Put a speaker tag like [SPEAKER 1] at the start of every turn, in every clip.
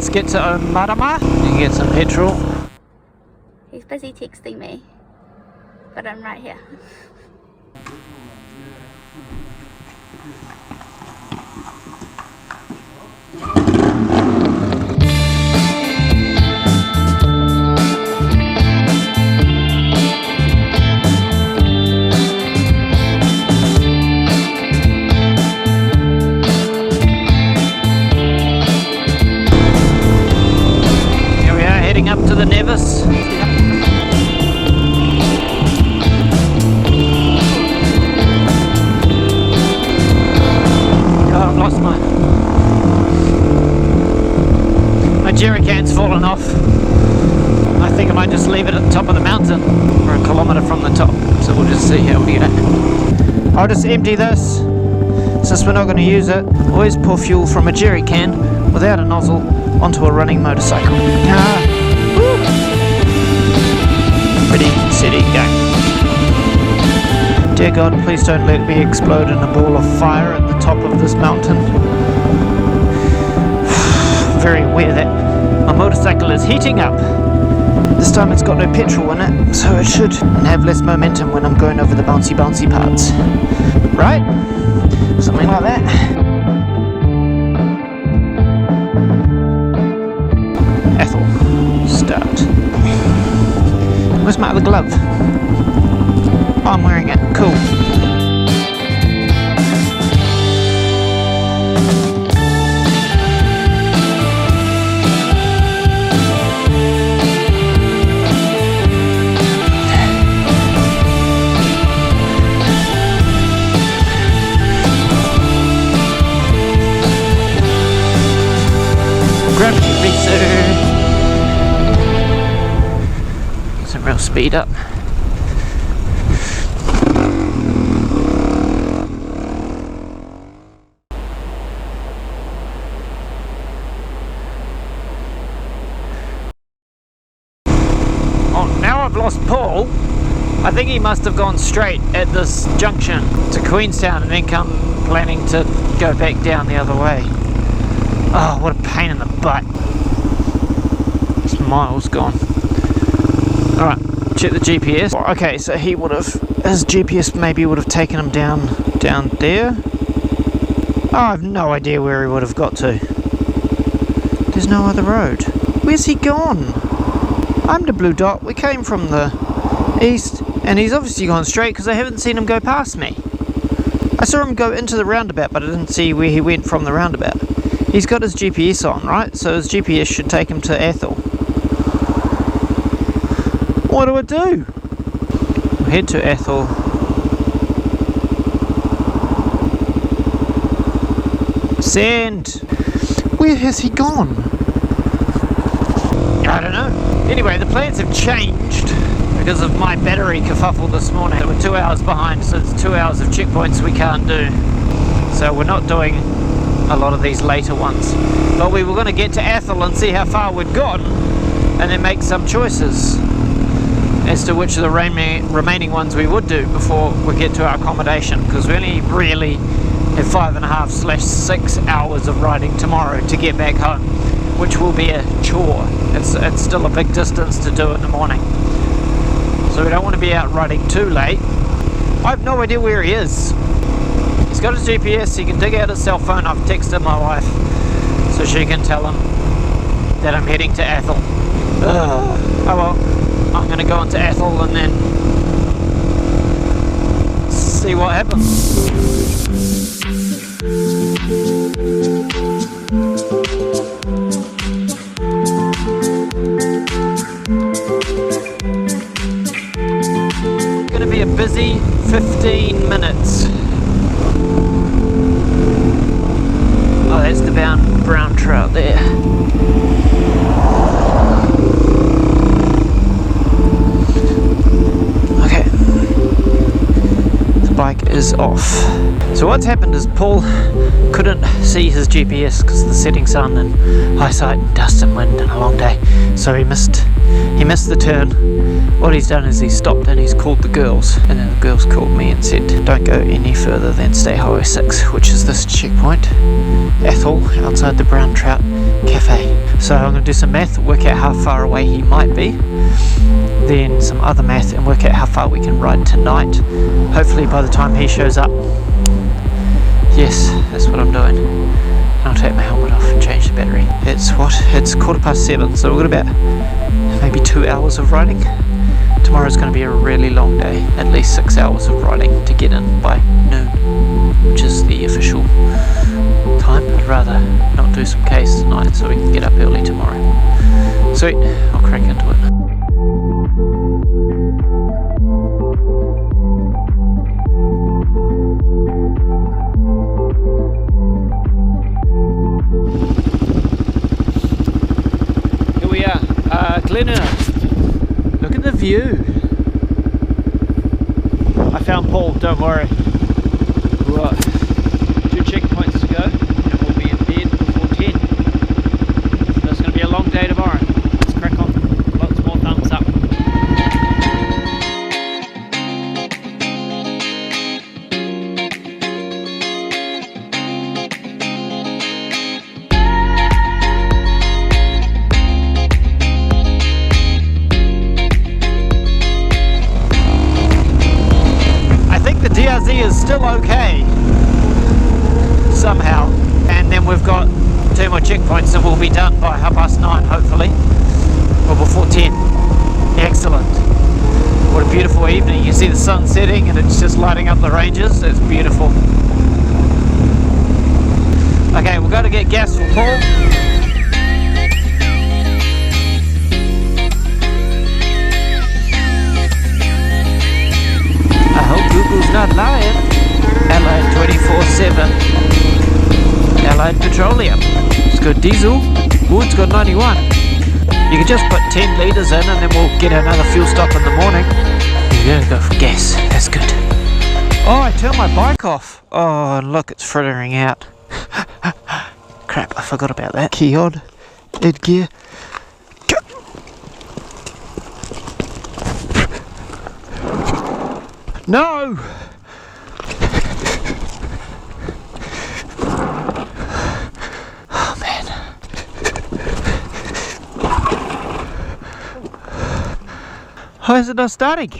[SPEAKER 1] let's get to Omarama and get some petrol.
[SPEAKER 2] He's busy texting me, but I'm right here.
[SPEAKER 1] Up to the Nevis. Oh, I've lost my jerry can's fallen off. I think I might just leave it at the top of the mountain. We're a kilometre from the top, so we'll just see how we go. I'll just empty this since we're not going to use it. Always pour fuel from a jerry can without a nozzle onto a running motorcycle. Ready, steady, go. Dear God, please don't let me explode in a ball of fire at the top of this mountain. Very aware that my motorcycle is heating up. This time it's got no petrol in it, so it should have less momentum when I'm going over the bouncy parts. Right? Something like that. Ethel, start. Where's my other glove? Oh, I'm wearing it. Cool. Gravity racer. Some real speed up. Oh, now I've lost Paul. I think he must have gone straight at this junction to Queenstown and then come planning to go back down the other way. Oh, what a pain in the butt. This mile's gone. Alright, check the GPS. Okay, so he would have, his GPS maybe would have taken him down there. Oh, I have no idea where he would have got to. There's no other road. Where's he gone? I'm the blue dot. We came from the east, and he's obviously gone straight because I haven't seen him go past me. I saw him go into the roundabout, but I didn't see where he went from the roundabout. He's got his GPS on, right? So his GPS should take him to Ethel. What do I do? We'll head to Ethel. Send! Where has he gone? I don't know. Anyway, the plans have changed because of my battery kerfuffle this morning. We're 2 hours behind, so it's 2 hours of checkpoints we can't do. So we're not doing a lot of these later ones. But we were going to get to Ethel and see how far we'd gotten and then make some choices as to which of the remaining ones we would do before we get to our accommodation, because we only really have 5.5/6 hours of riding tomorrow to get back home, which will be a chore. It's still a big distance to do in the morning, so we don't want to be out riding too late. I have no idea where he is. He's got his GPS, he can dig out his cell phone. I've texted my wife so she can tell him that I'm heading to Ethel. Oh well, I'm going to go into Ethel and then see what happens. Going to be a busy 15 minutes. Oh, that's the brown trout there. Okay. The bike is off. So what's happened is Paul couldn't see his GPS because of the setting sun and eyesight and dust and wind and a long day. So he missed the turn. What he's done is he's stopped and he's called the girls, and then the girls called me and said don't go any further than Stay Highway 6, which is this checkpoint, Athol, outside the Brown Trout Cafe. So I'm going to do some math, work out how far away he might be, then some other math and work out how far we can ride tonight. Hopefully by the time he shows up. Yes, that's what I'm doing. And I'll take my helmet off and change the battery. It's 7:15, so we've got about maybe 2 hours of riding. Tomorrow's going to be a really long day, at least 6 hours of riding to get in by noon, which is the official time. I'd rather not do some Ks tonight so we can get up early tomorrow. Sweet, I'll crack into it. Look at the view. I found Paul, don't worry. We've got 2 checkpoints to go and we'll be in bed before 10. So it's going to be a long day tomorrow. Let's crack on. Lots more thumbs up. The DRZ is still okay somehow, and then we've got 2 more checkpoints and we'll be done by 9:30 hopefully, or before 10. Excellent. What a beautiful evening. You can see the sun setting and it's just lighting up the ranges. It's beautiful. Okay, we've got to get gas for Paul. I hope Google's not lying. Allied 24/7. Allied Petroleum. It's got diesel. Oh, it's got 91. You can just put 10 litres in and then we'll get another fuel stop in the morning. You're gonna go for gas. That's good. Oh, I turned my bike off. Oh, and look, it's frittering out. Crap, I forgot about that. Key on. Ed gear. No! Oh man. Why is it not starting?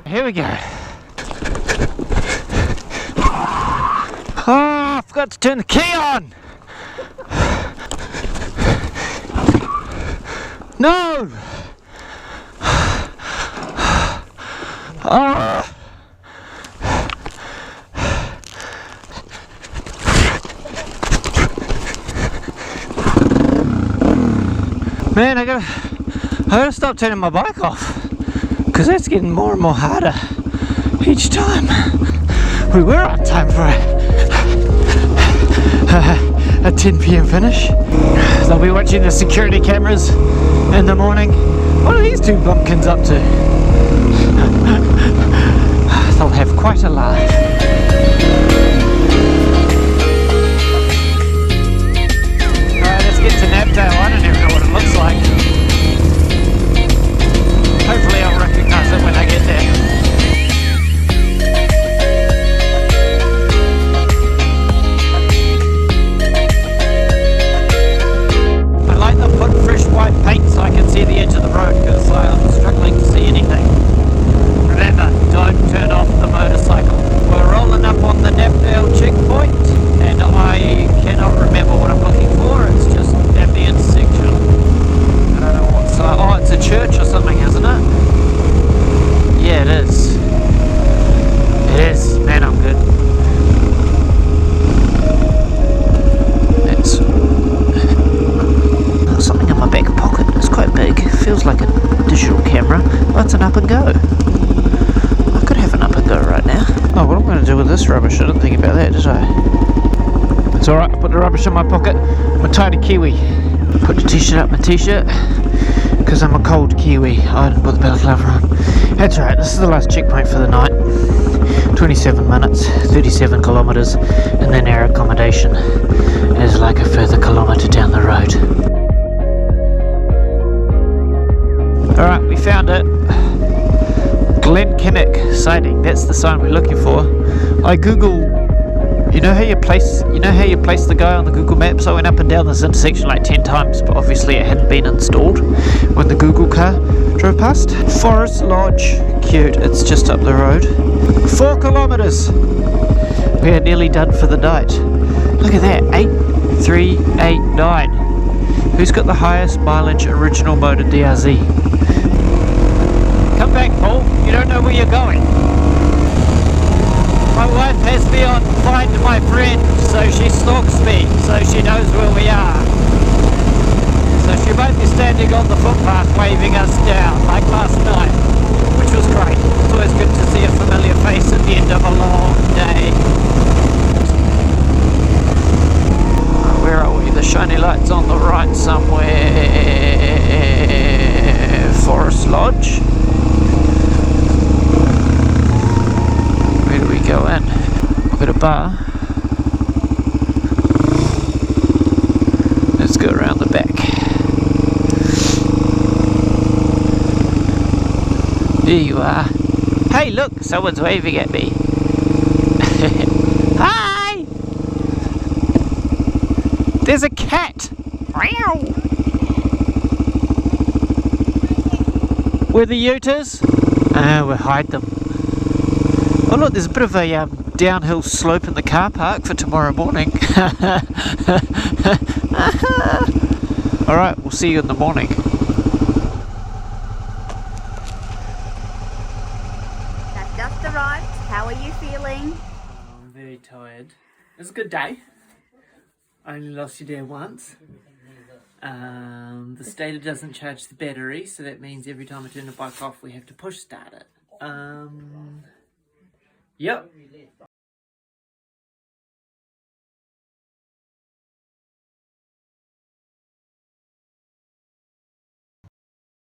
[SPEAKER 1] Here we go. Oh, I forgot to turn the key on! No! Oh. Man, I gotta stop turning my bike off because that's getting more and more harder each time. We were on time for a 10 PM finish. They'll be watching the security cameras in the morning. What are these 2 bumpkins up to? They'll have quite a laugh. Alright, let's get to Napdale. I don't even know what it looks like. Hopefully I'll recognise it when I get there. I like to put fresh white paint so I can see the edge of the road because I'm struggling to see anything. Remember, don't turn off the motorcycle. We're rolling up on the Napdale checkpoint and I cannot remember what I'm looking for. It's just at the intersection. I don't know what side. Oh, it's a church or something, isn't it? Yeah, it is. It is. Man, I'm good. It's something in my back pocket. It's quite big. It feels like a digital camera. Oh, it's an up and go. I could have an up and go right now. Oh, what am I going to do with this rubbish? I didn't think about that, did I? It's alright, I put the rubbish in my pocket. I'm a tidy Kiwi. Put the t-shirt up my t-shirt because I'm a cold Kiwi. I didn't put the balaclava on. That's right, this is the last checkpoint for the night. 27 minutes, 37 kilometres, and then our accommodation is like a further kilometre down the road. Alright, we found it. Glenkinnock sighting, that's the sign we're looking for. I Google, you know how you place the guy on the Google Maps? I went up and down this intersection like 10 times, but obviously it hadn't been installed when the Google car drove past. Forest Lodge, cute, it's just up the road. 4 kilometres. We are nearly done for the night. Look at that, 8389. Who's got the highest mileage original motor DRZ? Come back, Paul, you don't know where you're going. My wife has me on Find My Friend, so she stalks me, so she knows where we are. So she might be standing on the footpath waving us down, like last night, which was great. It's always good to see a familiar face at the end of a long day. Where are we? The shiny light's on the right somewhere. Forest Lodge. Where do we go in? We've got a bar. Let's go around the back. There you are. Hey, look, someone's waving at me. Hi! There's a cat. Meow. Where the Utas? We'll hide them. Oh look, there's a bit of a downhill slope in the car park for tomorrow morning. Alright, we'll see you in the morning.
[SPEAKER 2] That's just arrived. How are you feeling?
[SPEAKER 1] I'm very tired. It was a good day. I only lost you there once. The stator doesn't charge the battery, so that means every time I turn the bike off we have to push start it. Yep,